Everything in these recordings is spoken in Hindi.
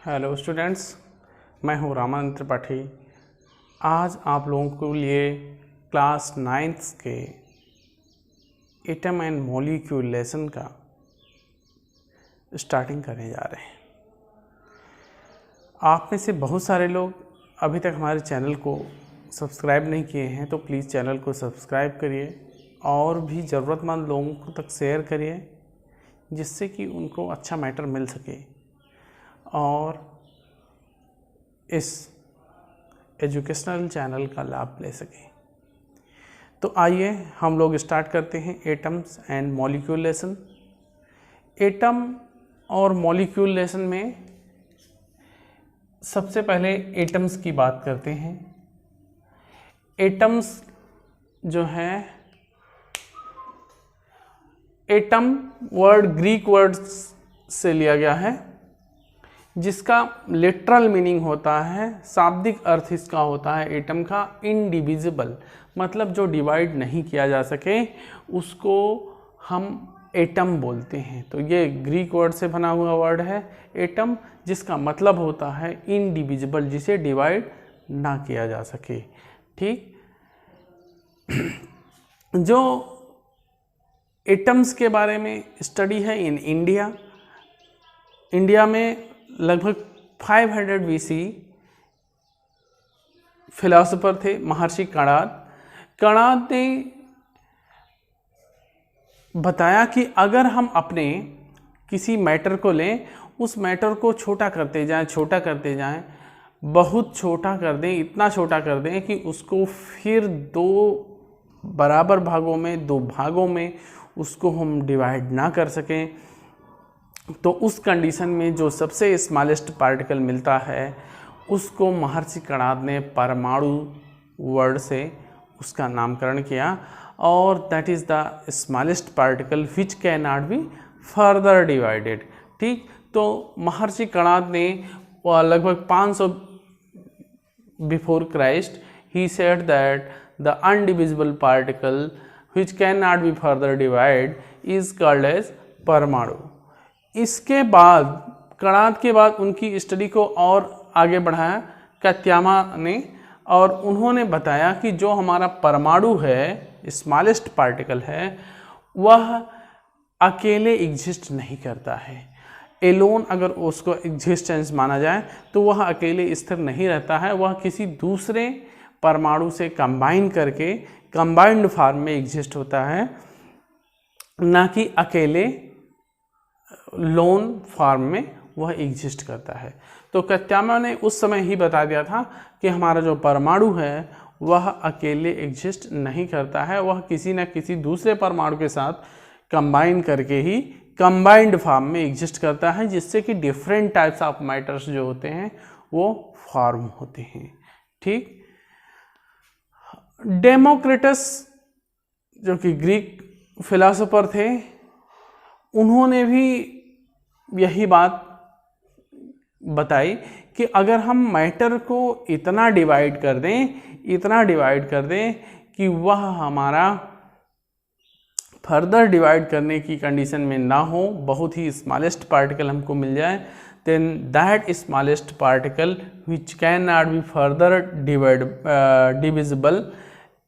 हेलो स्टूडेंट्स, मैं हूं रामानंद त्रिपाठी। आज आप लोगों के लिए क्लास 9th के एटम एंड मॉलिक्यूल लेसन का स्टार्टिंग करने जा रहे हैं। आप में से बहुत सारे लोग अभी तक हमारे चैनल को सब्सक्राइब नहीं किए हैं, तो प्लीज़ चैनल को सब्सक्राइब करिए और भी ज़रूरतमंद लोगों तक शेयर करिए, जिससे कि उनको अच्छा मैटर मिल सके और इस एजुकेशनल चैनल का लाभ ले सके। तो आइए हम लोग स्टार्ट करते हैं atoms and molecule lesson. Atom और मॉलिक्यूल लेसन में सबसे पहले एटम्स की बात करते हैं। एटम्स जो है, एटम वर्ड ग्रीक वर्ड से लिया गया है, जिसका लिटरल मीनिंग होता है, शाब्दिक अर्थ इसका होता है एटम का इनडिविजिबल, मतलब जो डिवाइड नहीं किया जा सके उसको हम एटम बोलते हैं। तो ये ग्रीक वर्ड से बना हुआ वर्ड है एटम, जिसका मतलब होता है इनडिविजिबल, जिसे डिवाइड ना किया जा सके। ठीक, जो एटम्स के बारे में स्टडी है इन इंडिया में लगभग 500 BC फिलोसोफर थे महर्षि कणाद ने बताया कि अगर हम अपने किसी मैटर को लें, उस मैटर को छोटा करते जाएं, बहुत छोटा कर दें, इतना छोटा कर दें कि उसको फिर दो बराबर भागों में, दो भागों में उसको हम डिवाइड ना कर सकें, तो उस कंडीशन में जो सबसे स्मॉलेस्ट पार्टिकल मिलता है उसको महर्षि कणाद ने परमाणु वर्ड से उसका नामकरण किया, और that is the smallest particle which can not be further divided. ठीक, तो महर्षि कणाद ने लगभग 500 बिफोर क्राइस्ट ही said that the indivisible particle which can not be further divide is called as paramanu. इसके बाद कणाद के बाद उनकी स्टडी को और आगे बढ़ाया कात्यामा ने, और उन्होंने बताया कि जो हमारा परमाणु है, स्मॉलेस्ट पार्टिकल है, वह अकेले एग्जिस्ट नहीं करता है। एलोन अगर उसको एग्जिस्टेंस माना जाए तो वह अकेले स्थिर नहीं रहता है, वह किसी दूसरे परमाणु से कंबाइन करके कंबाइंड फॉर्म में एग्जिस्ट होता है, ना कि अकेले लोन फॉर्म में वह एग्जिस्ट करता है। तो कात्यामा ने उस समय ही बता दिया था कि हमारा जो परमाणु है वह अकेले एग्जिस्ट नहीं करता है, वह किसी न किसी दूसरे परमाणु के साथ कंबाइन करके ही कंबाइंड फॉर्म में एग्जिस्ट करता है, जिससे कि डिफरेंट टाइप्स ऑफ मैटर्स जो होते हैं वो फॉर्म होते हैं। ठीक, डेमोक्रिटस जो कि ग्रीक फिलोसोफर थे, उन्होंने भी यही बात बताई कि अगर हम मैटर को इतना डिवाइड कर दें कि वह हमारा फर्दर डिवाइड करने की कंडीशन में ना हो, बहुत ही स्मॉलेस्ट पार्टिकल हमको मिल जाए, then that smallest particle which can not be further divisible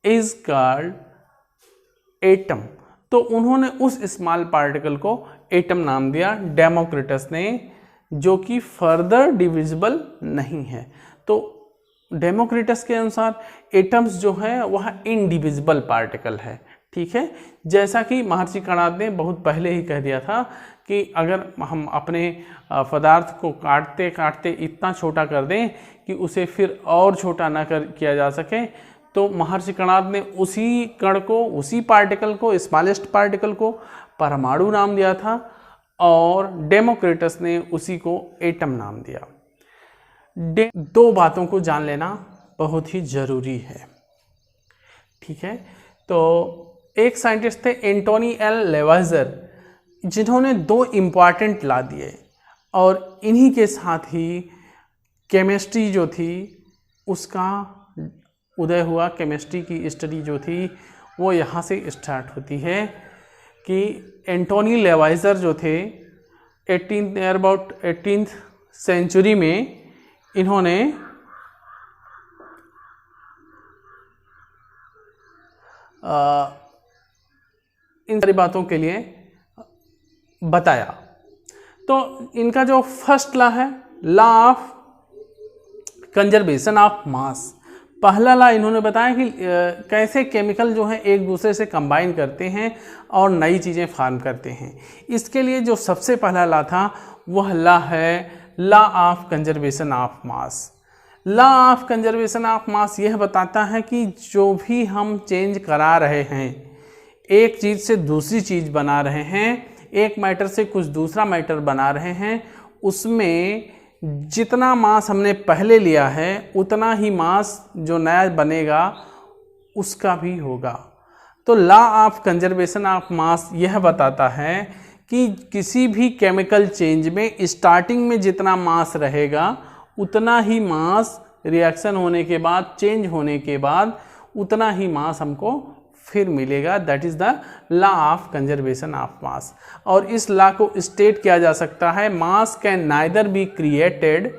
is called atom. तो उन्होंने उस स्मॉल पार्टिकल को एटम नाम दिया डेमोक्रिटस ने, जो कि फर्दर डिविजिबल नहीं है। तो डेमोक्रिटस के अनुसार एटम्स जो है वह इनडिविजिबल पार्टिकल है। ठीक है, जैसा कि महर्षि कणाद ने बहुत पहले ही कह दिया था कि अगर हम अपने पदार्थ को काटते काटते इतना छोटा कर दें कि उसे फिर और छोटा ना किया जा सके, तो महर्षि कणाद ने उसी कण को, उसी पार्टिकल को, स्मॉलेस्ट पार्टिकल को परमाणु नाम दिया था, और डेमोक्रिटस ने उसी को एटम नाम दिया। दो बातों को जान लेना बहुत ही जरूरी है। ठीक है, तो एक साइंटिस्ट थे एंटोनी एल लेवाइजर, जिन्होंने दो इम्पॉर्टेंट लॉ दिए, और इन्हीं के साथ ही केमिस्ट्री जो थी उसका उदय हुआ। केमिस्ट्री की स्टडी जो थी वो यहाँ से स्टार्ट होती है कि एंटोनी लेवाइजर जो थे 18th सेंचुरी में इन्होंने इन सारी बातों के लिए बताया। तो इनका जो फर्स्ट लॉ है, लॉ ऑफ कंजर्वेशन ऑफ मास। पहला लॉ इन्होंने बताया कि कैसे केमिकल जो है एक दूसरे से कंबाइन करते हैं और नई चीज़ें फॉर्म करते हैं। इसके लिए जो सबसे पहला लॉ था वह लॉ है law of conservation of mass. Law of conservation of मास यह बताता है कि जो भी हम चेंज करा रहे हैं, एक चीज़ से दूसरी चीज़ बना रहे हैं, एक मैटर से कुछ दूसरा मैटर बना रहे हैं, उसमें जितना मास हमने पहले लिया है उतना ही मास जो नया बनेगा उसका भी होगा। तो लॉ ऑफ कंजर्वेशन ऑफ मास यह बताता है कि किसी भी केमिकल चेंज में स्टार्टिंग में जितना मास रहेगा उतना ही मास रिएक्शन होने के बाद, चेंज होने के बाद उतना ही मास हमको फिर मिलेगा। That is the law of conservation of mass. और इस लॉ को स्टेट किया जा सकता है, mass can neither be created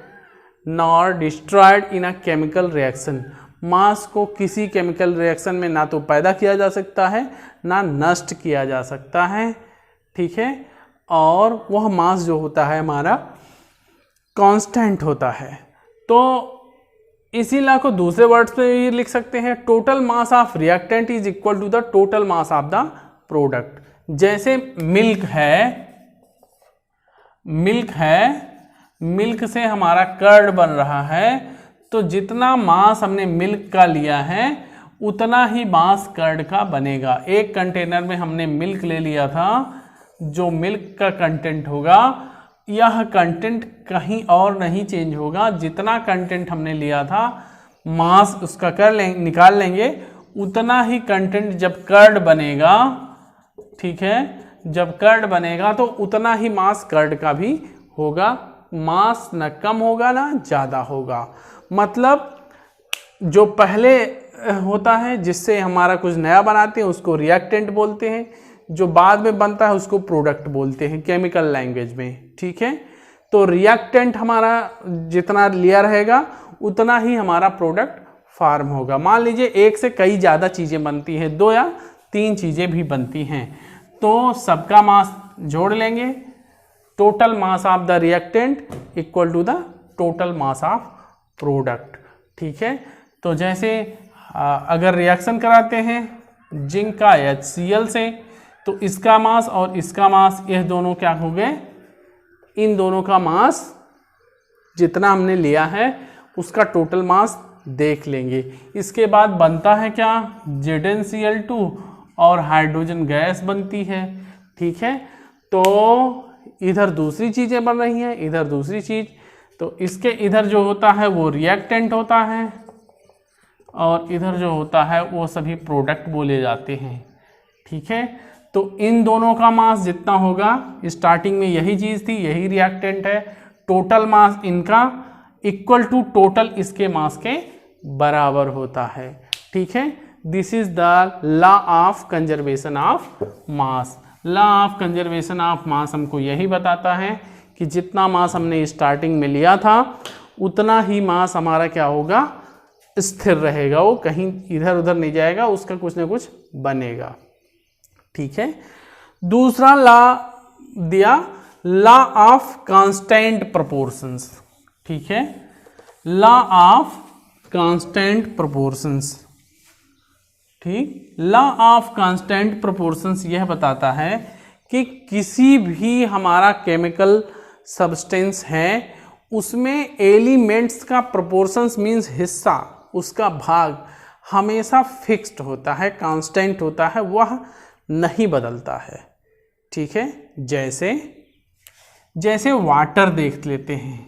nor destroyed in a chemical reaction. Mass को किसी केमिकल रिएक्शन में ना तो पैदा किया जा सकता है ना नष्ट किया जा सकता है, ठीक है। और वह मास जो होता है हमारा कांस्टेंट होता है। तो इसी लॉ को दूसरे वर्ड्स में ये लिख सकते हैं, total mass of reactant is equal to the total mass of the product. जैसे मिल्क है, मिल्क से हमारा कर्ड बन रहा है, तो जितना मास हमने मिल्क का लिया है उतना ही मास कर्ड का बनेगा। एक कंटेनर में हमने मिल्क ले लिया था, जो मिल्क का कंटेंट होगा यह कंटेंट कहीं और नहीं चेंज होगा। जितना कंटेंट हमने लिया था मास उसका निकाल लेंगे, उतना ही कंटेंट जब कर्ड बनेगा, ठीक है, जब कर्ड बनेगा तो उतना ही मास कर्ड का भी होगा। मास न कम होगा ना ज़्यादा होगा। मतलब जो पहले होता है जिससे हमारा कुछ नया बनाते हैं उसको रिएक्टेंट बोलते हैं, जो बाद में बनता है उसको प्रोडक्ट बोलते हैं केमिकल लैंग्वेज में, ठीक है। तो रिएक्टेंट हमारा जितना लिया रहेगा उतना ही हमारा प्रोडक्ट फॉर्म होगा। मान लीजिए एक से कई ज़्यादा चीज़ें बनती हैं, 2 या 3 चीज़ें भी बनती हैं, तो सबका मास जोड़ लेंगे, total mass of the reactant equal to the total mass of product, ठीक है। तो जैसे अगर रिएक्शन कराते हैं जिंक का HCl से, तो इसका मास और इसका मास यह दोनों क्या हो गए, इन दोनों का मास जितना हमने लिया है उसका टोटल मास देख लेंगे। इसके बाद बनता है क्या, ZnCl2 और हाइड्रोजन गैस बनती है, ठीक है। तो इधर दूसरी चीज़ें बन रही हैं, इधर दूसरी चीज़, तो इसके इधर जो होता है वो रिएक्टेंट होता है और इधर जो होता है वो सभी प्रोडक्ट बोले जाते हैं, ठीक है। तो इन दोनों का मास जितना होगा, स्टार्टिंग में यही चीज़ थी, यही रिएक्टेंट है, टोटल मास इनका इक्वल टू टोटल इसके मास के बराबर होता है, ठीक है। This is the law of conservation of mass. Law of conservation of मास हमको यही बताता है कि जितना मास हमने स्टार्टिंग में लिया था उतना ही मास हमारा क्या होगा, स्थिर रहेगा, वो कहीं इधर उधर नहीं जाएगा, उसका कुछ ना कुछ बनेगा, ठीक है। दूसरा लॉ दिया, लॉ ऑफ कांस्टेंट प्रोपोर्शंस, ठीक है। लॉ ऑफ कांस्टेंट प्रोपोर्शंस, ठीक। लॉ ऑफ कांस्टेंट प्रोपोर्शंस यह बताता है कि किसी भी हमारा केमिकल सब्सटेंस है उसमें एलिमेंट्स का प्रोपोर्शंस मीन्स हिस्सा, उसका भाग हमेशा फिक्स्ड होता है, कांस्टेंट होता है, वह नहीं बदलता है, ठीक है। जैसे वाटर देख लेते हैं।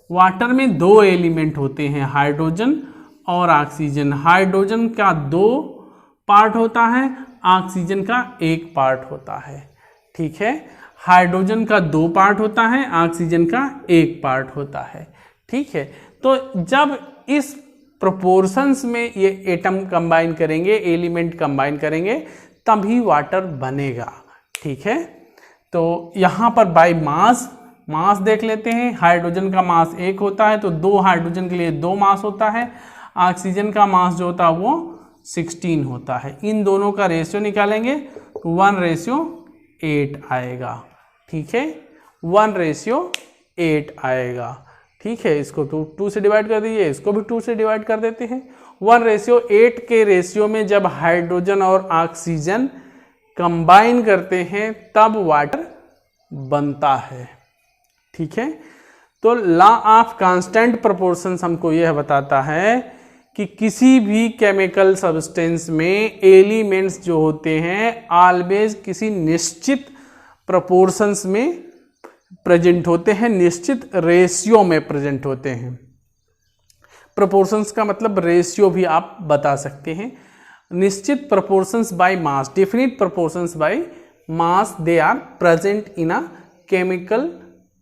वाटर में 2 एलिमेंट होते हैं, हाइड्रोजन और ऑक्सीजन। हाइड्रोजन का 2 पार्ट होता है, ऑक्सीजन का 1 पार्ट होता है, ठीक है। हाइड्रोजन का 2 पार्ट होता है, ऑक्सीजन का 1 पार्ट होता है, ठीक है। तो जब इस प्रोपोर्शंस में ये एटम कंबाइन करेंगे, एलिमेंट कंबाइन करेंगे, तभी वाटर बनेगा, ठीक है। तो यहाँ पर बाय मास मास देख लेते हैं। हाइड्रोजन का मास 1 होता है तो 2 हाइड्रोजन के लिए 2 मास होता है। ऑक्सीजन का मास जो होता है वो 16 होता है। इन दोनों का रेशियो निकालेंगे तो 1:8 आएगा। ठीक है, 1:8 आएगा। ठीक है, इसको 2 से डिवाइड कर दीजिए, इसको भी 2 से डिवाइड कर देते हैं। 1:8 के रेशियो में जब हाइड्रोजन और ऑक्सीजन कंबाइन करते हैं तब वाटर बनता है। ठीक है, तो लॉ ऑफ कांस्टेंट प्रोपोर्शंस हमको यह बताता है कि किसी भी केमिकल सब्सटेंस में एलिमेंट्स जो होते हैं ऑलवेज किसी निश्चित प्रोपोर्शंस में प्रेजेंट होते हैं, निश्चित रेशियो में प्रेजेंट होते हैं। प्रोपोर्शंस का मतलब रेशियो भी आप बता सकते हैं। निश्चित proportions by mass, definite proportions by mass, they are present in a chemical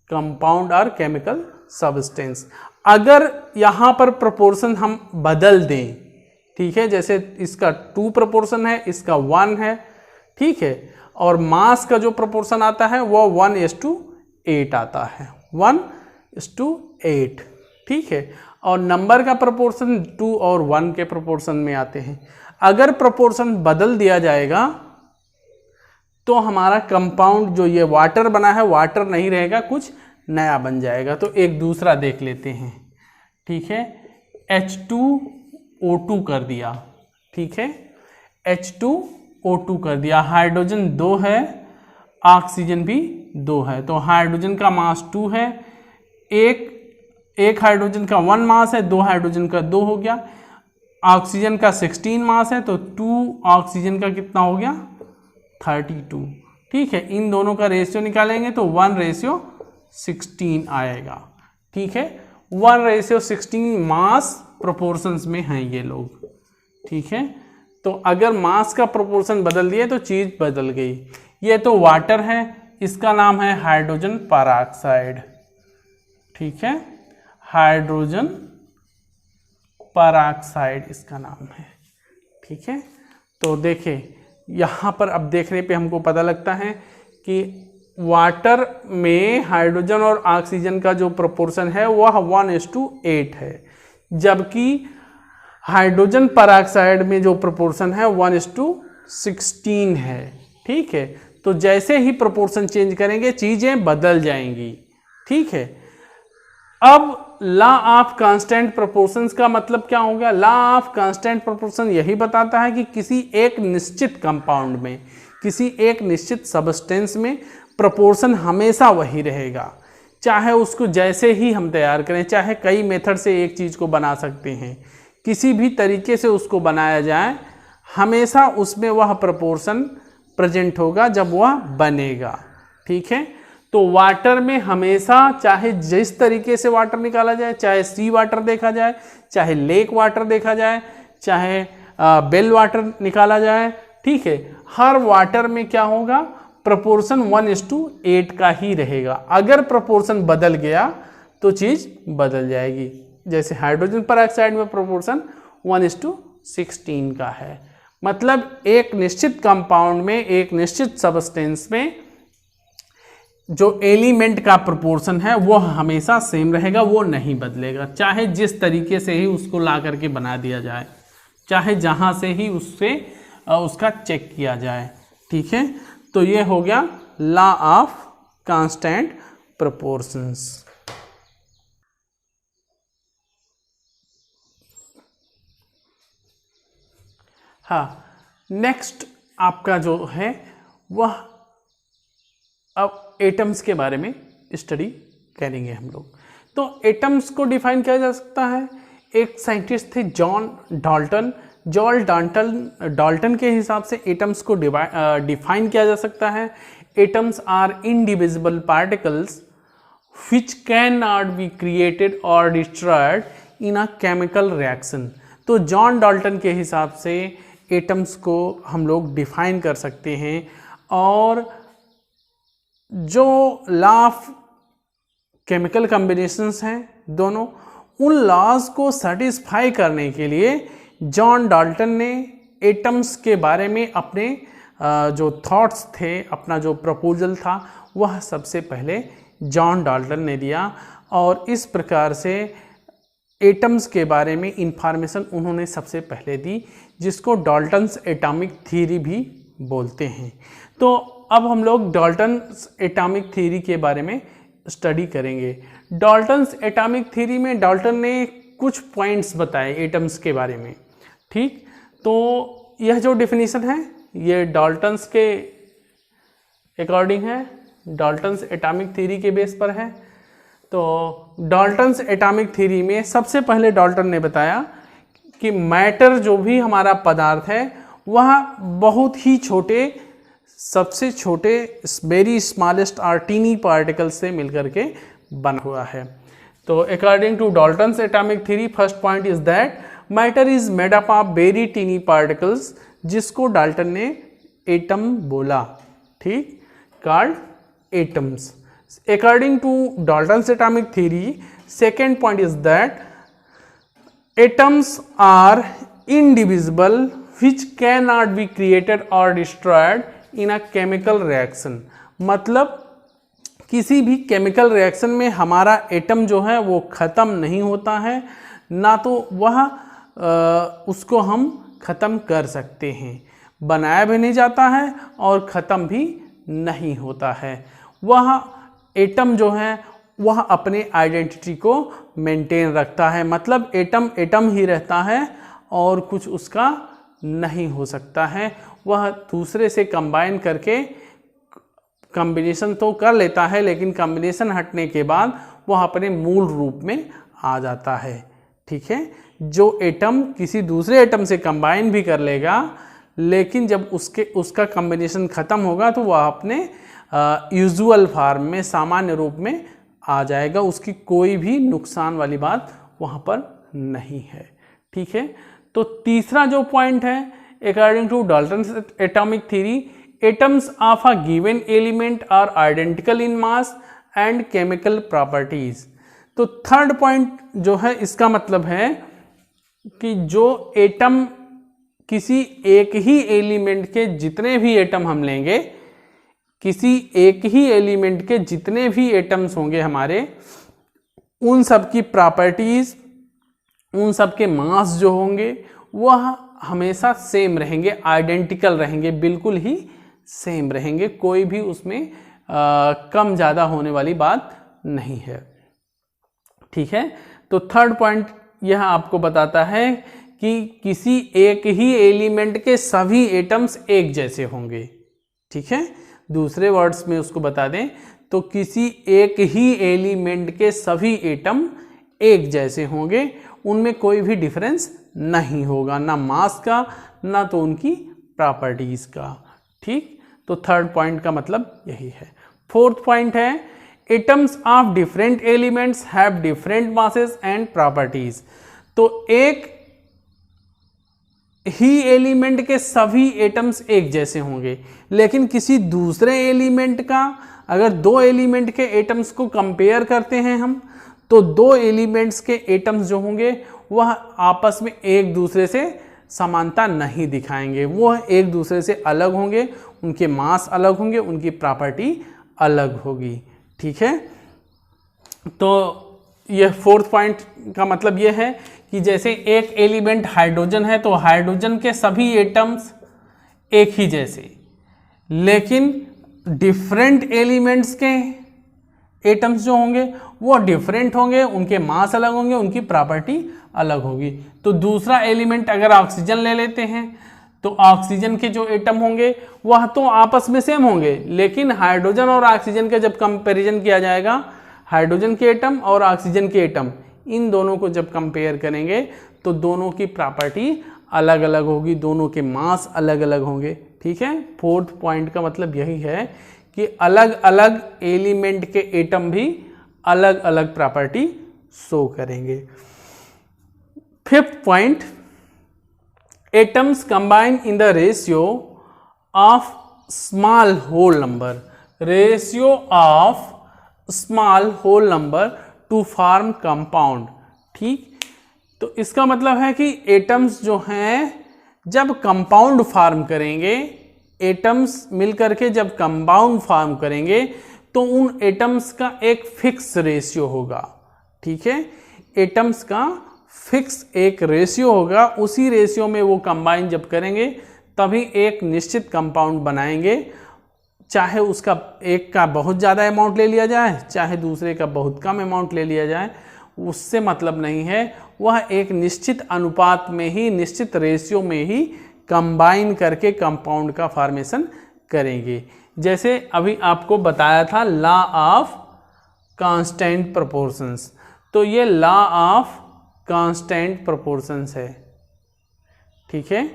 compound और केमिकल सब्सटेंस। अगर यहाँ पर प्रोपोर्शन हम बदल दें, ठीक है, जैसे इसका 2 प्रोपोर्शन है, इसका 1 है, ठीक है, और मास का जो प्रोपोर्शन आता है वो 1:8 आता है, 1:8। ठीक है, और नंबर का प्रोपोर्शन 2 और 1 के प्रोपोर्शन में आते हैं। अगर प्रोपोर्शन बदल दिया जाएगा तो हमारा कंपाउंड जो ये वाटर बना है वाटर नहीं रहेगा, कुछ नया बन जाएगा। तो एक दूसरा देख लेते हैं। ठीक है, H2O2 कर दिया। ठीक है, H2O2 कर दिया। हाइड्रोजन 2 है, ऑक्सीजन भी 2 है, तो हाइड्रोजन का मास 2 है, एक हाइड्रोजन का 1 मास है, 2 हाइड्रोजन का 2 हो गया। ऑक्सीजन का 16 मास है तो 2 ऑक्सीजन का कितना हो गया, 32। ठीक है, इन दोनों का रेशियो निकालेंगे तो 1:16 आएगा। ठीक है, 1:16 मास प्रोपोर्शंस में हैं ये लोग। ठीक है, तो अगर मास का प्रोपोर्शन बदल दिए तो चीज बदल गई। ये तो वाटर है, इसका नाम है हाइड्रोजन पेरोक्साइड। ठीक है, हाइड्रोजन पेरोक्साइड इसका नाम है। ठीक है, तो देखें यहाँ पर अब देखने पे हमको पता लगता है कि वाटर में हाइड्रोजन और ऑक्सीजन का जो प्रोपोर्शन है वह 1:8 है, जबकि हाइड्रोजन पेरोक्साइड में जो प्रोपोर्शन है 1:16 है। ठीक है, तो जैसे ही प्रोपोर्शन चेंज करेंगे चीज़ें बदल जाएंगी। ठीक है, अब लॉ ऑफ कांस्टेंट प्रोपोर्शंस का मतलब क्या हो गया? लॉ ऑफ कांस्टेंट प्रोपोर्शन यही बताता है कि किसी एक निश्चित कंपाउंड में, किसी एक निश्चित सब्सटेंस में प्रोपोर्शन हमेशा वही रहेगा, चाहे उसको जैसे ही हम तैयार करें, चाहे कई मेथड से एक चीज़ को बना सकते हैं, किसी भी तरीके से उसको बनाया जाए, हमेशा उसमें वह प्रोपोर्शन प्रेजेंट होगा जब वह बनेगा। ठीक है, तो वाटर में हमेशा चाहे जिस तरीके से वाटर निकाला जाए, चाहे सी वाटर देखा जाए, चाहे लेक वाटर देखा जाए, चाहे बेल वाटर निकाला जाए, ठीक है, हर वाटर में क्या होगा, प्रोपोर्शन 1:8 का ही रहेगा। अगर प्रोपोर्शन बदल गया तो चीज़ बदल जाएगी। जैसे हाइड्रोजन पेरोक्साइड में प्रोपोर्शन 1:16 का है, मतलब एक निश्चित कंपाउंड में, एक निश्चित सब्सटेंस में जो एलिमेंट का प्रोपोर्शन है वो हमेशा सेम रहेगा, वो नहीं बदलेगा, चाहे जिस तरीके से ही उसको ला करके बना दिया जाए, चाहे जहाँ से ही उससे उसका चेक किया जाए। ठीक है, तो ये हो गया लॉ ऑफ कांस्टेंट प्रोपोर्शंस। हाँ, नेक्स्ट आपका जो है वह अब एटम्स के बारे में स्टडी करेंगे हम लोग। तो एटम्स को डिफाइन किया जा सकता है, एक साइंटिस्ट थे जॉन डाल्टन। डाल्टन के हिसाब से एटम्स को डिफाइन किया जा सकता है। Atoms are indivisible particles which can not be created और destroyed in a chemical reaction. तो जॉन डाल्टन के हिसाब से एटम्स को हम लोग डिफाइन कर सकते हैं, और जो लॉ ऑफ केमिकल कॉम्बिनेशंस हैं दोनों, उन लॉज को सेटिस्फाई करने के लिए जॉन डाल्टन ने एटम्स के बारे में अपने जो थॉट्स थे, अपना जो प्रपोजल था, वह सबसे पहले जॉन डाल्टन ने दिया, और इस प्रकार से एटम्स के बारे में इंफॉर्मेशन उन्होंने सबसे पहले दी, जिसको डाल्टन्स एटॉमिक थ्योरी भी बोलते हैं। तो अब हम लोग डाल्टन्स एटॉमिक थ्योरी के बारे में स्टडी करेंगे। डाल्टन्स एटॉमिक थ्योरी में डाल्टन ने कुछ पॉइंट्स बताए एटम्स के बारे में, ठीक। तो यह जो डेफिनेशन है ये डाल्टन्स के अकॉर्डिंग है, डाल्टन्स एटॉमिक थ्योरी के बेस पर है। तो डाल्टन्स एटॉमिक थ्योरी में सबसे पहले डाल्टन ने बताया कि मैटर जो भी हमारा पदार्थ है वह बहुत ही छोटे, सबसे छोटे वेरी स्मॉलेस्ट और टीनी पार्टिकल से मिलकर के बना हुआ है। तो according to Dalton's atomic theory first point is that matter is made up of very tiny particles, जिसको डाल्टन ने एटम बोला, ठीक, called atoms. According to Dalton's atomic theory, second point is that atoms are indivisible, which cannot be created or destroyed in a chemical reaction। मतलब किसी भी केमिकल रिएक्शन में हमारा एटम जो है वो ख़त्म नहीं होता है, ना तो वह उसको हम ख़त्म कर सकते हैं, बनाया भी नहीं जाता है और ख़त्म भी नहीं होता है। वह एटम जो है वह अपने आइडेंटिटी को मेंटेन रखता है, मतलब एटम एटम ही रहता है और कुछ उसका नहीं हो सकता है। वह दूसरे से कंबाइन करके कॉम्बिनेशन तो कर लेता है, लेकिन कॉम्बिनेशन हटने के बाद वह अपने मूल रूप में आ जाता है, ठीक है। जो एटम किसी दूसरे एटम से कंबाइन भी कर लेगा, लेकिन जब उसका कॉम्बिनेशन ख़त्म होगा तो वह अपने यूजुअल फॉर्म में, सामान्य रूप में आ जाएगा, उसकी कोई भी नुकसान वाली बात वहाँ पर नहीं है, ठीक है। तो तीसरा जो पॉइंट है, according to Dalton's atomic theory, atoms of a given element are identical in mass and chemical properties. तो थर्ड पॉइंट जो है इसका मतलब है कि जो एटम किसी एक ही एलिमेंट के जितने भी एटम हम लेंगे, किसी एक ही एलिमेंट के जितने भी एटम्स होंगे हमारे, उन सब की प्रॉपर्टीज, उन सब के मास जो होंगे वह हमेशा सेम रहेंगे, आइडेंटिकल रहेंगे, बिल्कुल ही सेम रहेंगे, कोई भी उसमें कम ज़्यादा होने वाली बात नहीं है, ठीक है। तो थर्ड पॉइंट यह आपको बताता है कि किसी एक ही एलिमेंट के सभी एटम्स एक जैसे होंगे, ठीक है। दूसरे वर्ड्स में उसको बता दें तो किसी एक ही एलिमेंट के सभी एटम एक जैसे होंगे, उनमें कोई भी डिफरेंस नहीं होगा, ना मास का ना तो उनकी प्रॉपर्टीज का, ठीक। तो थर्ड पॉइंट का मतलब यही है। फोर्थ पॉइंट है atoms of different elements have different masses and properties. तो एक ही एलिमेंट के सभी एटम्स एक जैसे होंगे, लेकिन किसी दूसरे एलिमेंट का, अगर दो एलिमेंट के एटम्स को कंपेयर करते हैं हम, तो दो एलिमेंट्स के एटम्स जो होंगे वह आपस में एक दूसरे से समानता नहीं दिखाएंगे, वह एक दूसरे से अलग होंगे, उनके मास अलग होंगे, उनकी प्रॉपर्टी अलग होगी, ठीक है। तो यह फोर्थ पॉइंट का मतलब यह है कि जैसे एक एलिमेंट हाइड्रोजन है तो हाइड्रोजन के सभी एटम्स एक ही जैसे, लेकिन डिफरेंट एलिमेंट्स के एटम्स जो होंगे वो डिफरेंट होंगे, उनके मास अलग होंगे, उनकी प्रॉपर्टी अलग होगी। तो दूसरा एलिमेंट अगर ऑक्सीजन ले लेते हैं तो ऑक्सीजन के जो एटम होंगे वह तो आपस में सेम होंगे, लेकिन हाइड्रोजन और ऑक्सीजन का जब कंपैरिजन किया जाएगा, हाइड्रोजन के एटम और ऑक्सीजन के एटम, इन दोनों को जब कंपेयर करेंगे तो दोनों की प्रॉपर्टी अलग अलग होगी, दोनों के मास अलग अलग होंगे, ठीक है। फोर्थ पॉइंट का मतलब यही है कि अलग अलग एलिमेंट के एटम भी अलग अलग प्रॉपर्टी शो करेंगे। Fifth point, atoms combine in the ratio of small whole number, ratio of small whole number to form compound, ठीक। तो इसका मतलब है कि एटम्स जो हैं जब कंपाउंड फॉर्म करेंगे, एटम्स मिलकर के जब कंपाउंड फॉर्म करेंगे तो उन एटम्स का एक फिक्स रेशियो होगा। ठीक है, एटम्स का फिक्स एक रेशियो होगा, उसी रेशियो में वो कंबाइन जब करेंगे तभी एक निश्चित कंपाउंड बनाएंगे। चाहे उसका एक का बहुत ज़्यादा अमाउंट ले लिया जाए, चाहे दूसरे का बहुत कम अमाउंट ले लिया जाए, उससे मतलब नहीं है। वह एक निश्चित अनुपात में ही, निश्चित रेशियो में ही कंबाइन करके कंपाउंड का फॉर्मेशन करेंगे। जैसे अभी आपको बताया था लॉ ऑफ कांस्टेंट प्रोपोर्शंस, तो ये लॉ ऑफ कांस्टेंट प्रोपोर्शंस है। ठीक है,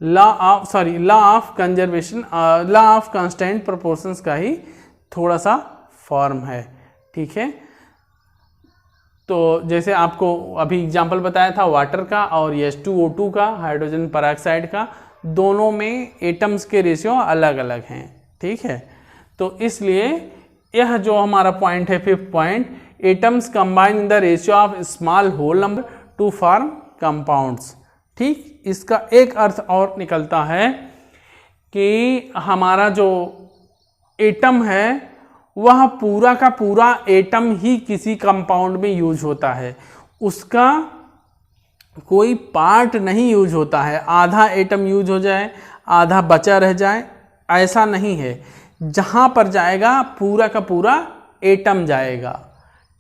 law of conservation, law of constant proportions का ही थोड़ा सा फॉर्म है। ठीक है, तो जैसे आपको अभी एग्जांपल बताया था वाटर का और H2O2 का, हाइड्रोजन पेरोक्साइड का, दोनों में एटम्स के रेशियो अलग अलग हैं। ठीक है, तो इसलिए यह जो हमारा पॉइंट है, 5th point, atoms combine in the ratio of small whole number to form compounds. ठीक, इसका एक अर्थ और निकलता है कि हमारा जो एटम है वह पूरा का पूरा एटम ही किसी कंपाउंड में यूज होता है, उसका कोई पार्ट नहीं यूज होता है। आधा एटम यूज हो जाए, आधा बचा रह जाए, ऐसा नहीं है। जहाँ पर जाएगा पूरा का पूरा एटम जाएगा।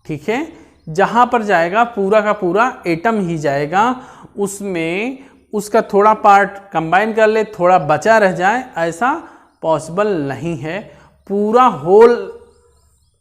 ठीक है, जहाँ पर जाएगा पूरा का पूरा एटम ही जाएगा, उसमें उसका थोड़ा पार्ट कंबाइन कर ले, थोड़ा बचा रह जाए, ऐसा पॉसिबल नहीं है। पूरा होल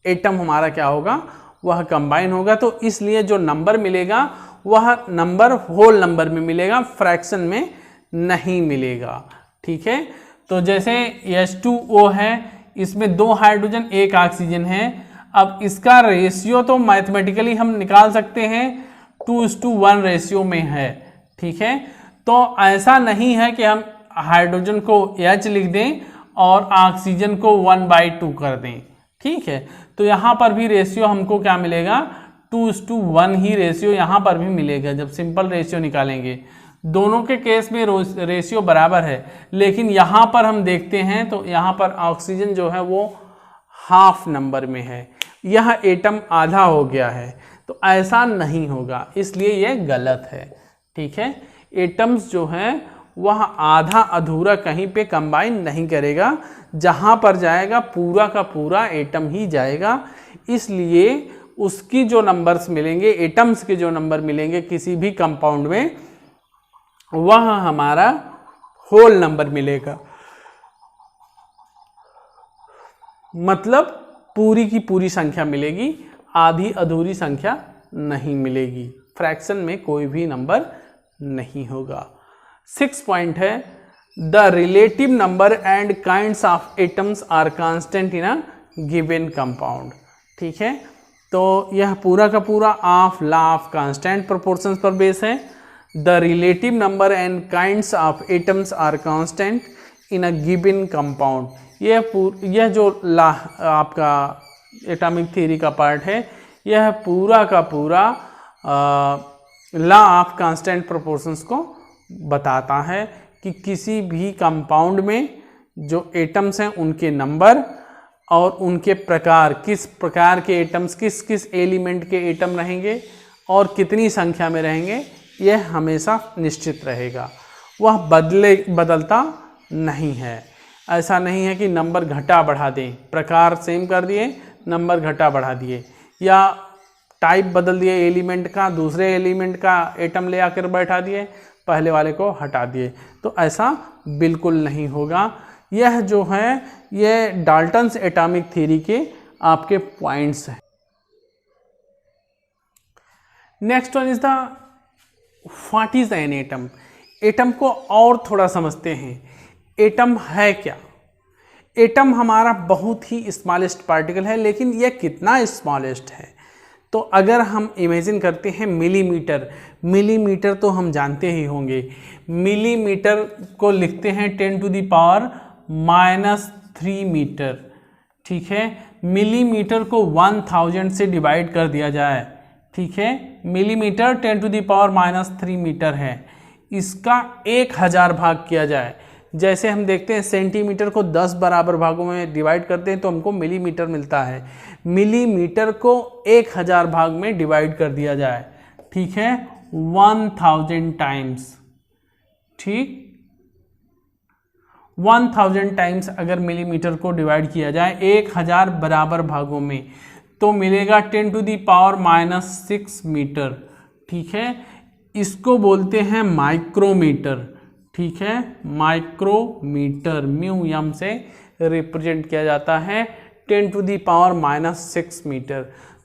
एटम हमारा क्या होगा, वह कंबाइन होगा। तो इसलिए जो नंबर मिलेगा वह नंबर होल नंबर में मिलेगा, फ्रैक्शन में नहीं मिलेगा। ठीक है, तो जैसे H2O है, इसमें 2 हाइड्रोजन 1 ऑक्सीजन है। अब इसका रेशियो तो मैथमेटिकली हम निकाल सकते हैं, 2:1 रेशियो में है। ठीक है, तो ऐसा नहीं है कि हम हाइड्रोजन को H लिख दें और ऑक्सीजन को 1/2 कर दें। ठीक है, तो यहाँ पर भी रेशियो हमको क्या मिलेगा, 2:1 ही रेशियो यहाँ पर भी मिलेगा जब सिंपल रेशियो निकालेंगे। दोनों के केस में रेशियो बराबर है, लेकिन यहाँ पर हम देखते हैं तो यहाँ पर ऑक्सीजन जो है वो हाफ नंबर में है, यह एटम आधा हो गया है। तो ऐसा नहीं होगा, इसलिए यह गलत है। ठीक है, एटम्स जो है वह आधा अधूरा कहीं पे कंबाइन नहीं करेगा, जहाँ पर जाएगा पूरा का पूरा एटम ही जाएगा। इसलिए उसकी जो नंबर्स मिलेंगे, एटम्स के जो नंबर मिलेंगे किसी भी कंपाउंड में, वह हमारा होल नंबर मिलेगा। मतलब पूरी की पूरी संख्या मिलेगी, आधी अधूरी संख्या नहीं मिलेगी, फ्रैक्शन में कोई भी नंबर नहीं होगा। 6th पॉइंट है the relative number and kinds of atoms are constant in a given compound. ठीक है, तो यह पूरा का पूरा of law of constant proportions पर बेस है। The relative number and kinds of atoms are constant in a given compound. यह जो लॉ आपका एटॉमिक थ्योरी का पार्ट है, यह पूरा का पूरा लॉ ऑफ कांस्टेंट प्रोपोर्शंस को बताता है कि किसी भी कंपाउंड में जो एटम्स हैं उनके नंबर और उनके प्रकार, किस प्रकार के एटम्स, किस किस एलिमेंट के एटम रहेंगे और कितनी संख्या में रहेंगे, यह हमेशा निश्चित रहेगा, वह बदलता नहीं है। ऐसा नहीं है कि नंबर घटा बढ़ा दें, प्रकार सेम कर दिए, नंबर घटा बढ़ा दिए, या टाइप बदल दिए एलिमेंट का, दूसरे एलिमेंट का एटम ले आकर बैठा दिए, पहले वाले को हटा दिए, तो ऐसा बिल्कुल नहीं होगा। यह जो है ये डाल्टन्स एटॉमिक थ्योरी के आपके पॉइंट्स हैं। Next one is the what is an atom. Atom को और थोड़ा समझते हैं, एटम है क्या। एटम हमारा बहुत ही स्मॉलेस्ट पार्टिकल है, लेकिन यह कितना स्मॉलेस्ट है, तो अगर हम इमेजिन करते हैं मिलीमीटर, मिलीमीटर तो हम जानते ही होंगे, मिलीमीटर को लिखते हैं 10⁻³ मीटर। ठीक है, मिलीमीटर को 1000 से डिवाइड कर दिया जाए, ठीक है, मिलीमीटर 10⁻³ मीटर है, इसका 1000 भाग किया जाए, जैसे हम देखते हैं सेंटीमीटर को 10 बराबर भागों में डिवाइड करते हैं तो हमको मिलीमीटर मिलता है। मिलीमीटर को 1000 भाग में डिवाइड कर दिया जाए, ठीक है, 1000 टाइम्स, ठीक, 1000 टाइम्स अगर मिलीमीटर को डिवाइड किया जाए 1000 बराबर भागों में तो मिलेगा 10⁻⁻6 मीटर, ठीक है। इसको बोलते हैं माइक्रोमीटर, ठीक है, माइक्रोमीटर म्यू एम से रिप्रेजेंट किया जाता है 10⁻⁻6 मीटर।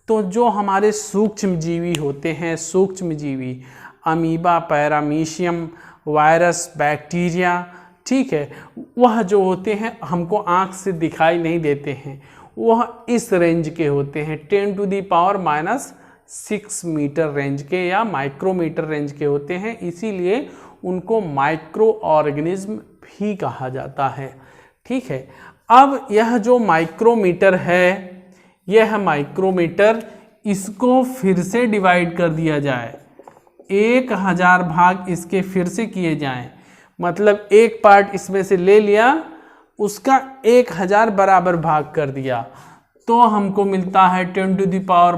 तो जो हमारे सूक्ष्म जीवी होते हैं, सूक्ष्म जीवी, अमीबा, पैरामीशियम, वायरस, बैक्टीरिया, ठीक है, वह जो होते हैं हमको आँख से दिखाई नहीं देते हैं, वह इस रेंज के होते हैं 10⁻⁻6 मीटर रेंज के या माइक्रोमीटर रेंज के होते हैं, इसीलिए उनको माइक्रो ऑर्गेनिज्म भी कहा जाता है, ठीक है। अब यह जो माइक्रोमीटर है, यह माइक्रोमीटर, इसको फिर से डिवाइड कर दिया जाए, 1000 भाग इसके फिर से किए जाएं, मतलब एक पार्ट इसमें से ले लिया, उसका 1000 बराबर भाग कर दिया, तो हमको मिलता है 10⁻⁹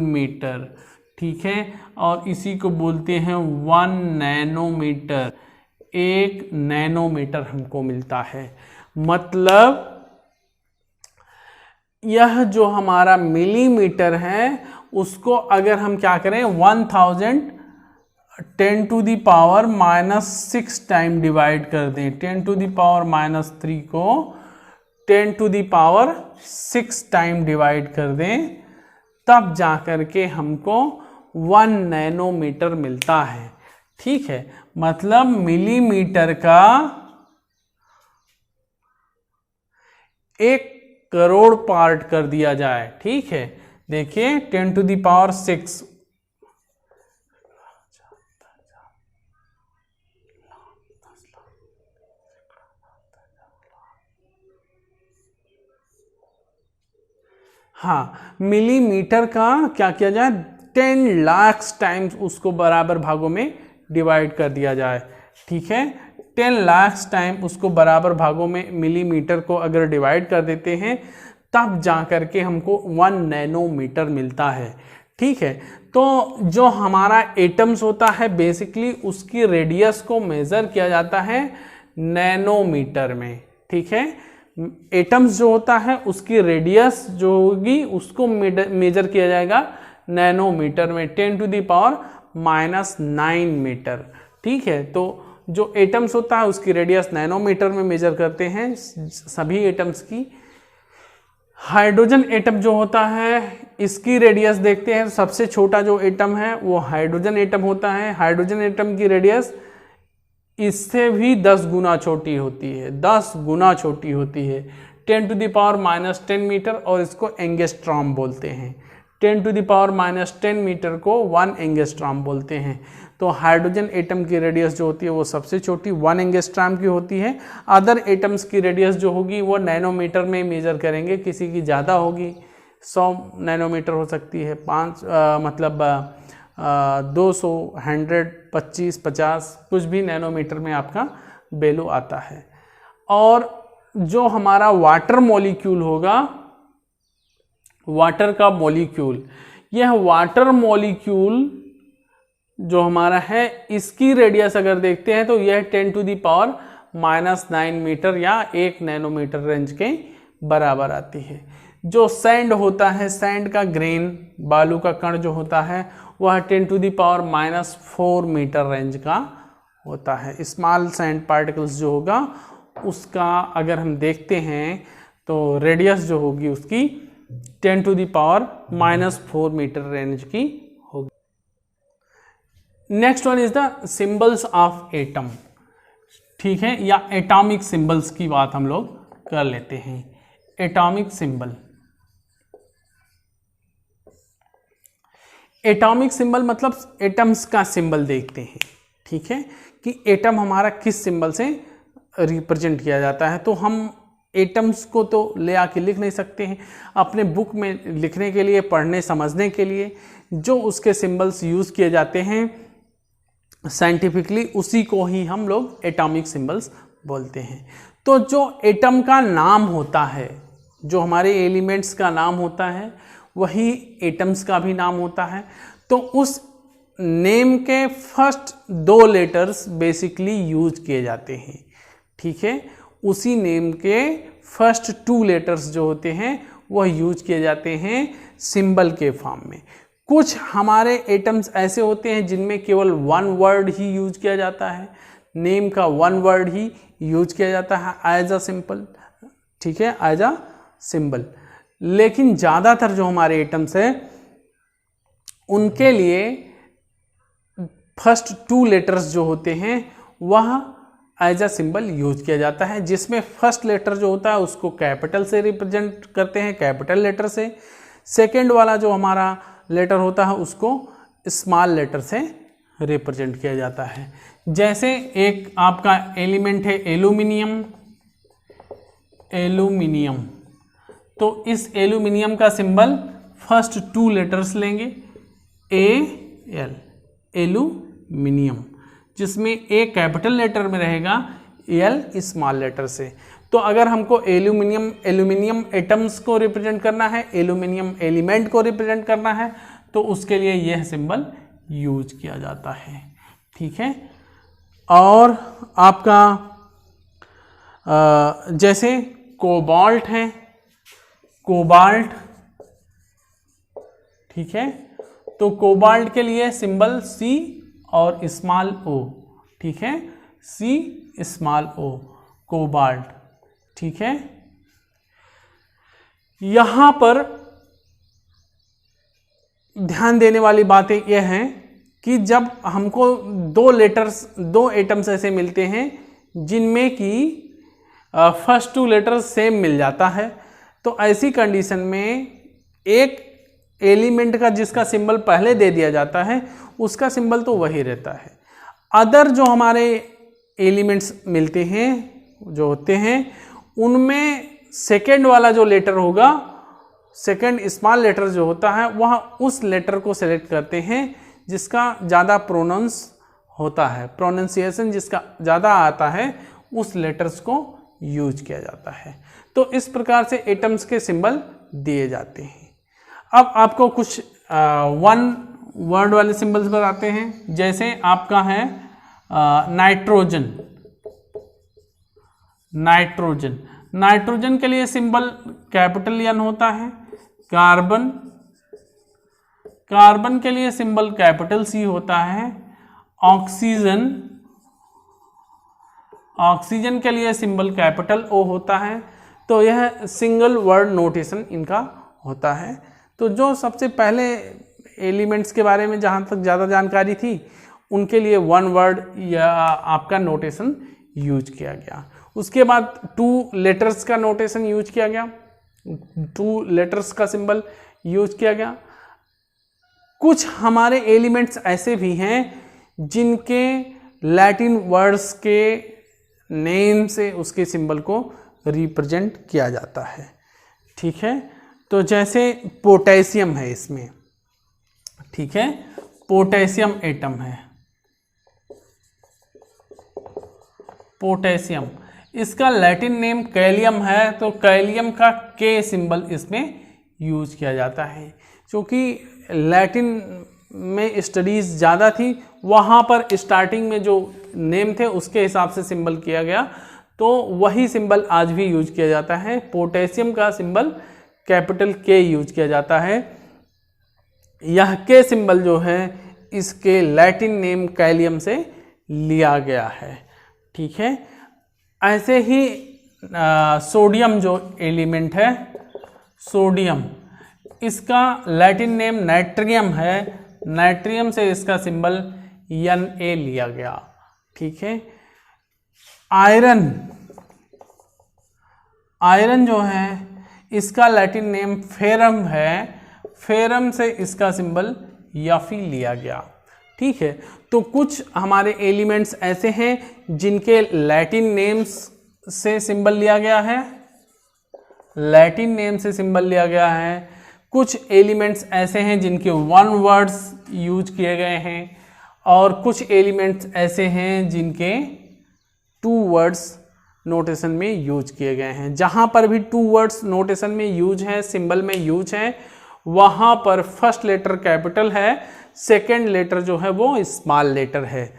मीटर, ठीक है। और इसी को बोलते हैं 1 नैनोमीटर, 1 नैनोमीटर हमको मिलता है। मतलब यह जो हमारा मिलीमीटर है उसको अगर हम क्या करें 1000 10⁻⁻6 टाइम डिवाइड कर दें, 10⁻⁻3 को 10⁻6 टाइम डिवाइड कर दें, तब जा कर के हमको 1 नैनोमीटर मिलता है, ठीक है। मतलब मिलीमीटर का 1 करोड़ पार्ट कर दिया जाए, ठीक है। देखिए 10⁻6, हाँ, मिलीमीटर का क्या किया जाए 10 लाख टाइम्स उसको बराबर भागों में डिवाइड कर दिया जाए, ठीक है। 10 लाख टाइम उसको बराबर भागों में मिलीमीटर को अगर डिवाइड कर देते हैं तब जा कर के हमको 1 नैनोमीटर मिलता है, ठीक है। तो जो हमारा एटम्स होता है बेसिकली उसकी रेडियस को मेज़र किया जाता है नैनोमीटर में, ठीक है। एटम्स जो होता है उसकी रेडियस जो होगी उसको मेजर किया जाएगा नैनोमीटर में, 10⁻⁹ मीटर, ठीक है। तो जो एटम्स होता है उसकी रेडियस नैनोमीटर में मेजर करते हैं सभी एटम्स की। हाइड्रोजन एटम जो होता है इसकी रेडियस देखते हैं, सबसे छोटा जो एटम है वो हाइड्रोजन एटम होता है। हाइड्रोजन एटम की रेडियस इससे भी 10 गुना छोटी होती है, 10 गुना छोटी होती है, 10⁻⁻10 मीटर, और इसको एंगस्ट्रॉम बोलते हैं। 10⁻⁻10 मीटर को 1 एंगस्ट्रॉम बोलते हैं। तो हाइड्रोजन एटम की रेडियस जो होती है वो सबसे छोटी 1 एंगस्ट्रॉम की होती है। अदर एटम्स की रेडियस जो होगी वो नैनोमीटर में मेजर करेंगे, किसी की ज़्यादा होगी, 100 नैनोमीटर हो सकती है, 200, 100, 25, 50, कुछ भी नैनोमीटर में आपका वैल्यू आता है। और जो हमारा वाटर मॉलिक्यूल होगा, वाटर का मॉलिक्यूल, यह वाटर मॉलिक्यूल जो हमारा है इसकी रेडियस अगर देखते हैं तो यह 10⁻⁻9 मीटर या 1 नैनोमीटर रेंज के बराबर आती है। जो सैंड होता है, सैंड का ग्रेन, बालू का कण जो होता है वह 10⁻⁻4 मीटर रेंज का होता है। स्मॉल सैंड पार्टिकल्स जो होगा उसका अगर हम देखते हैं तो रेडियस जो होगी उसकी 10⁻⁻4 मीटर रेंज की होगी। Next one is the symbols of atom, ठीक है, या एटॉमिक सिंबल्स की बात हम लोग कर लेते हैं। एटॉमिक सिंबल, एटॉमिक सिंबल मतलब एटम्स का सिंबल देखते हैं, ठीक है, कि एटम हमारा किस सिंबल से रिप्रेजेंट किया जाता है। तो हम एटम्स को तो ले आके लिख नहीं सकते हैं, अपने बुक में लिखने के लिए, पढ़ने समझने के लिए जो उसके सिंबल्स यूज़ किए जाते हैं साइंटिफिकली उसी को ही हम लोग एटॉमिक सिंबल्स बोलते हैं। तो जो एटम का नाम होता है, जो हमारे एलिमेंट्स का नाम होता है, वही एटम्स का भी नाम होता है। तो उस नेम के फर्स्ट 2 लेटर्स बेसिकली यूज किए जाते हैं, ठीक है। उसी नेम के फर्स्ट 2 लेटर्स जो होते हैं वह यूज किए जाते हैं सिंबल के फॉर्म में। कुछ हमारे एटम्स ऐसे होते हैं जिनमें केवल 1 वर्ड ही यूज किया जाता है, नेम का 1 वर्ड ही यूज किया जाता है एज अ सिंपल, ठीक है, एज अ सिंबल। लेकिन ज़्यादातर जो हमारे एटम्स हैं उनके लिए फर्स्ट 2 लेटर्स जो होते हैं वह एज अ सिंबल यूज किया जाता है, जिसमें फर्स्ट लेटर जो होता है उसको कैपिटल से रिप्रेजेंट करते हैं, कैपिटल लेटर से। सेकेंड वाला जो हमारा लेटर होता है उसको स्मॉल लेटर से रिप्रेजेंट किया जाता है। जैसे एक आपका एलिमेंट है एल्यूमिनियम, एल्यूमिनियम, तो इस एल्यूमिनियम का सिंबल फर्स्ट 2 लेटर्स लेंगे, ए एल, एल्यूमिनियम, जिसमें ए कैपिटल लेटर में रहेगा, एल स्मॉल लेटर से। तो अगर हमको एल्यूमिनियम एटम्स को रिप्रेजेंट करना है, एल्यूमिनियम एलिमेंट को रिप्रेजेंट करना है, तो उसके लिए यह सिंबल यूज किया जाता है, ठीक है। और आपका जैसे कोबाल्ट है, कोबाल्ट, ठीक है, तो कोबाल्ट के लिए सिंबल सी और स्मॉल ओ, ठीक है, सी स्मॉल ओ, कोबाल्ट, ठीक है। यहां पर ध्यान देने वाली बातें यह हैं कि जब हमको 2 एटम्स ऐसे मिलते हैं जिनमें कि फर्स्ट 2 लेटर्स सेम मिल जाता है, तो ऐसी कंडीशन में एक एलिमेंट का जिसका सिंबल पहले दे दिया जाता है उसका सिंबल तो वही रहता है। अदर जो हमारे एलिमेंट्स मिलते हैं जो होते हैं उनमें सेकेंड वाला जो लेटर होगा, सेकेंड स्मॉल लेटर जो होता है, वह उस लेटर को सेलेक्ट करते हैं जिसका ज़्यादा प्रोनाउंस होता है, प्रोनाउंसिएशन जिसका ज़्यादा आता है, उस लेटर्स को यूज किया जाता है। तो इस प्रकार से एटम्स के सिंबल दिए जाते हैं। अब आपको कुछ 1 वर्ड वाले सिंबल्स बताते हैं। जैसे आपका है नाइट्रोजन, नाइट्रोजन, नाइट्रोजन के लिए सिंबल कैपिटल एन होता है। कार्बन, कार्बन के लिए सिंबल कैपिटल सी होता है। ऑक्सीजन, ऑक्सीजन के लिए सिंबल कैपिटल ओ होता है। तो यह सिंगल वर्ड नोटेशन इनका होता है। तो जो सबसे पहले एलिमेंट्स के बारे में जहाँ तक ज़्यादा जानकारी थी उनके लिए 1 वर्ड या आपका नोटेशन यूज किया गया। उसके बाद 2 लेटर्स का नोटेशन यूज किया गया, 2 लेटर्स का सिंबल यूज किया गया। कुछ हमारे एलिमेंट्स ऐसे भी हैं जिनके लैटिन वर्ड्स के नेम से उसके सिंबल को रिप्रेजेंट किया जाता है, ठीक है। तो जैसे पोटेशियम है इसमें, ठीक है, पोटेशियम एटम है, पोटेशियम, इसका लैटिन नेम कैलियम है। तो कैलियम का के सिंबल इसमें यूज किया जाता है। क्योंकि लैटिन में स्टडीज़ ज़्यादा थी, वहाँ पर स्टार्टिंग में जो नेम थे उसके हिसाब से सिंबल किया गया, तो वही सिंबल आज भी यूज किया जाता है। पोटेशियम का सिंबल कैपिटल के यूज किया जाता है। यह के सिंबल जो है इसके लैटिन नेम कैलियम से लिया गया है, ठीक है। ऐसे ही सोडियम जो एलिमेंट है, सोडियम, इसका लैटिन नेम नाइट्रियम है। नाइट्रियम से इसका सिंबल Na लिया गया, ठीक है। आयरन, आयरन जो है इसका लैटिन नेम फेरम है। फेरम से इसका सिंबल Fe लिया गया, ठीक है। तो कुछ हमारे एलिमेंट्स ऐसे हैं जिनके लैटिन नेम्स से सिंबल लिया गया है, लैटिन नेम से सिंबल लिया गया है। कुछ एलिमेंट्स ऐसे हैं जिनके 1 वर्ड्स यूज किए गए हैं, और कुछ एलिमेंट्स ऐसे हैं जिनके 2 वर्ड्स नोटेशन में यूज किए गए हैं। जहां पर भी 2 वर्ड्स नोटेशन में यूज है, सिंबल में यूज है, वहां पर फर्स्ट लेटर कैपिटल है, सेकेंड लेटर जो है वो स्मॉल लेटर है।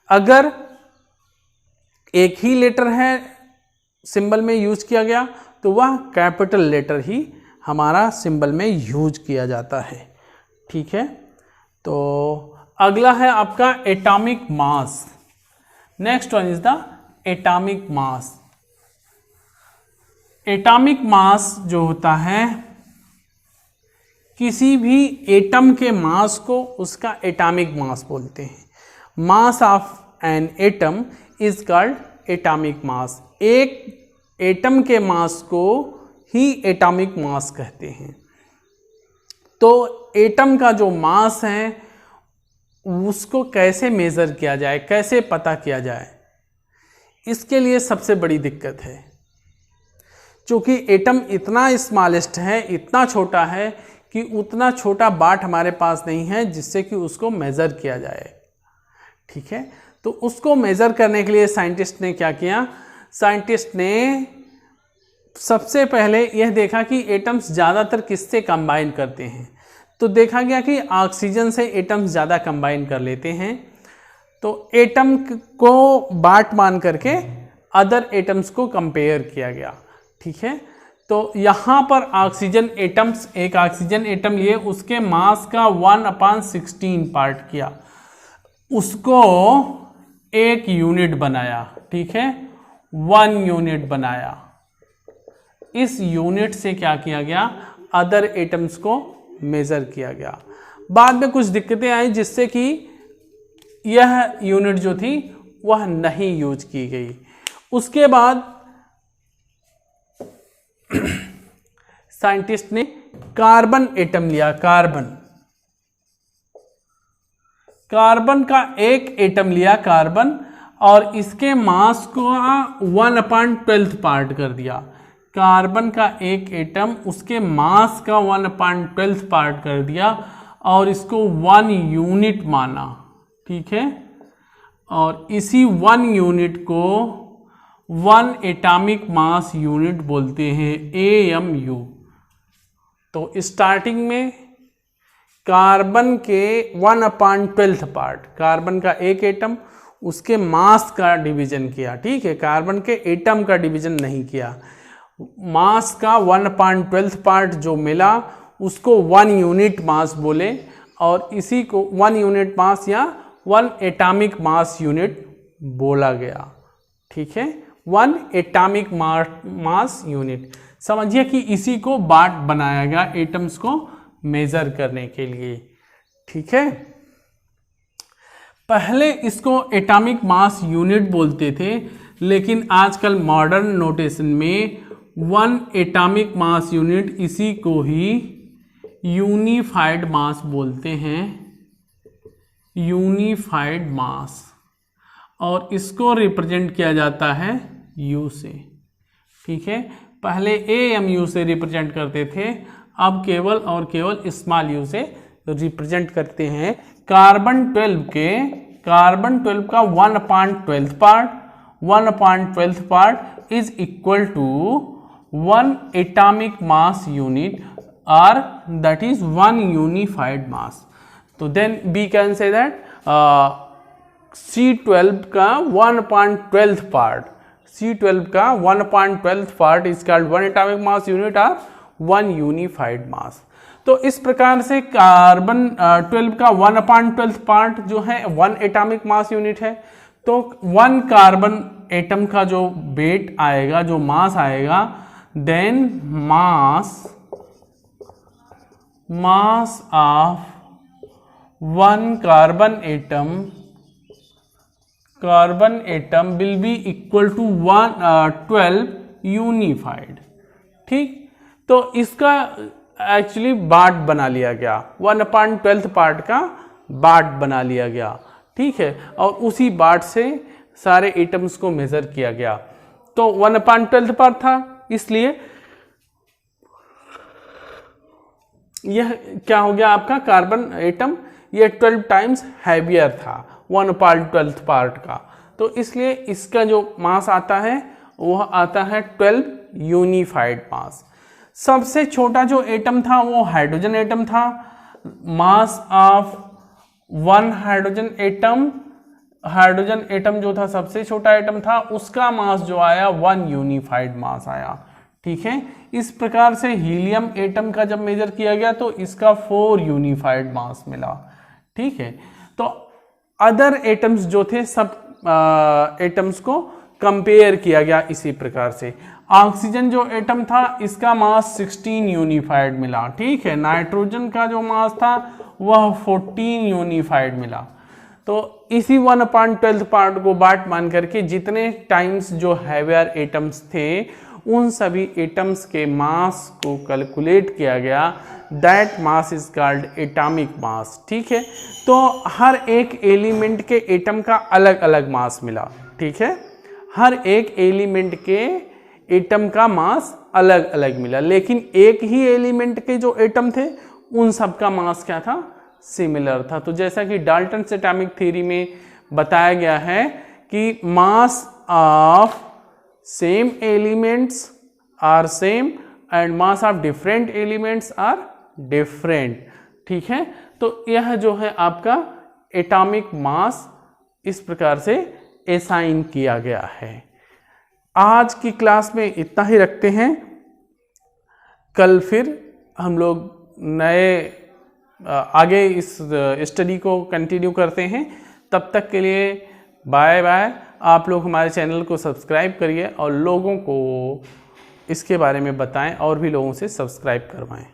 अगर एक ही लेटर है सिंबल में यूज किया गया तो वह कैपिटल लेटर ही हमारा सिंबल में यूज किया जाता है। ठीक है, तो अगला है आपका atomic mass. Next one is the atomic mass. Atomic mass जो होता है, किसी भी एटम के मास को उसका एटॉमिक मास बोलते हैं। Mass of an atom is called atomic mass. एक एटम के मास को ही एटॉमिक मास कहते हैं। तो एटम का जो मास है उसको कैसे मेजर किया जाए, कैसे पता किया जाए, इसके लिए सबसे बड़ी दिक्कत है। क्योंकि एटम इतना स्मॉलेस्ट है, इतना छोटा है कि उतना छोटा बाट हमारे पास नहीं है जिससे कि उसको मेजर किया जाए। ठीक है, तो उसको मेजर करने के लिए साइंटिस्ट ने क्या किया, साइंटिस्ट ने सबसे पहले यह देखा कि एटम्स ज़्यादातर किससे कंबाइन करते हैं। तो देखा गया कि ऑक्सीजन से एटम्स ज़्यादा कंबाइन कर लेते हैं। तो एटम को बाट मान करके अदर एटम्स को कंपेयर किया गया। ठीक है, तो यहाँ पर ऑक्सीजन एटम्स, एक ऑक्सीजन एटम लिए, उसके मास का 1/16 पार्ट किया, उसको एक यूनिट बनाया। ठीक है, 1 यूनिट बनाया। इस यूनिट से क्या किया गया, अदर एटम्स को मेजर किया गया। बाद में कुछ दिक्कतें आई जिससे कि यह यूनिट जो थी वह नहीं यूज की गई। उसके बाद साइंटिस्ट ने कार्बन एटम लिया। कार्बन का एक एटम लिया, कार्बन, और इसके मास को 1/12 पार्ट कर दिया। कार्बन का एक एटम, उसके मास का 1/12 पार्ट कर दिया और इसको 1 यूनिट माना। ठीक है, और इसी 1 यूनिट को 1 एटॉमिक मास यूनिट बोलते हैं, AMU। तो स्टार्टिंग में कार्बन के 1/12 पार्ट, कार्बन का एक एटम, उसके मास का डिवीजन किया। ठीक है, कार्बन के एटम का डिवीजन नहीं किया। मास का 1/12 पार्ट जो मिला उसको 1 यूनिट मास बोले, और इसी को 1 यूनिट मास या 1 एटॉमिक मास यूनिट बोला गया। ठीक है, 1 एटॉमिक मास यूनिट। समझिए कि इसी को बाट बनाया गया एटम्स को मेजर करने के लिए। ठीक है, पहले इसको एटॉमिक मास यूनिट बोलते थे, लेकिन आजकल मॉडर्न नोटेशन में 1 एटॉमिक मास यूनिट, इसी को ही यूनिफाइड मास बोलते हैं, यूनिफाइड मास, और इसको रिप्रेजेंट किया जाता है U से। ठीक है, पहले AMU से रिप्रेजेंट करते थे, अब केवल और केवल स्मॉल u से रिप्रेजेंट करते हैं। कार्बन 12 का 1/12 part, 1/12 part is equal to 1 atomic mass unit, और दैट इज 1 यूनिफाइड मास। तो then we can say that C12 का 1/12 पार्ट, C12 का 1/12 part is called 1 atomic mass unit और 1 यूनिफाइड मास। तो इस प्रकार से कार्बन 12 का 1/12 पार्ट जो है 1 एटॉमिक मास यूनिट है। तो 1 कार्बन एटम का जो वेट आएगा, जो मास आएगा, then mass of 1 carbon atom will be equal to 12 unified. ठीक, तो इसका एक्चुअली बाट बना लिया गया, 1/12 पार्ट का बाट बना लिया गया। ठीक है, और उसी बाट से सारे एटम्स को मेजर किया गया। तो 1/12 पार्ट था, इसलिए यह क्या हो गया आपका कार्बन एटम, यह 12 टाइम्स हैवियर था 1/12 पार्ट का। तो इसलिए इसका जो मास आता है वह आता है 12 यूनिफाइड मास। सबसे छोटा जो एटम था वो हाइड्रोजन एटम था। Mass of one hydrogen atom जो था सबसे छोटा एटम था, उसका मास जो आया 1 यूनिफाइड मास आया। ठीक है, इस प्रकार से हीलियम एटम का जब मेजर किया गया तो इसका 4 यूनिफाइड मास मिला। ठीक है, तो अदर एटम्स जो थे सब एटम्स को कंपेयर किया गया इसी प्रकार से। ऑक्सीजन जो एटम था इसका मास 16 यूनिफाइड मिला। ठीक है, नाइट्रोजन का जो मास था वह 14 यूनिफाइड मिला। तो इसी 1/12 पार्ट को बाट मान करके जितने टाइम्स जो हैवियर एटम्स थे उन सभी एटम्स के मास को कैलकुलेट किया गया। That mass is called atomic mass. ठीक है, तो हर एक एलिमेंट के एटम का अलग अलग मास मिला। ठीक है, हर एक एलिमेंट के एटम का मास अलग अलग मिला, लेकिन एक ही एलिमेंट के जो एटम थे उन सब का मास क्या था, सिमिलर था। तो जैसा कि डाल्टन्स एटॉमिक थ्योरी में बताया गया है कि mass of same elements are same and mass of different elements are different. ठीक है, तो यह जो है आपका एटॉमिक मास इस प्रकार से असाइन किया गया है। आज की क्लास में इतना ही रखते हैं। कल फिर हम लोग नए आगे इस स्टडी को कंटिन्यू करते हैं। तब तक के लिए बाय बाय। आप लोग हमारे चैनल को सब्सक्राइब करिए और लोगों को इसके बारे में बताएं और भी लोगों से सब्सक्राइब करवाएं।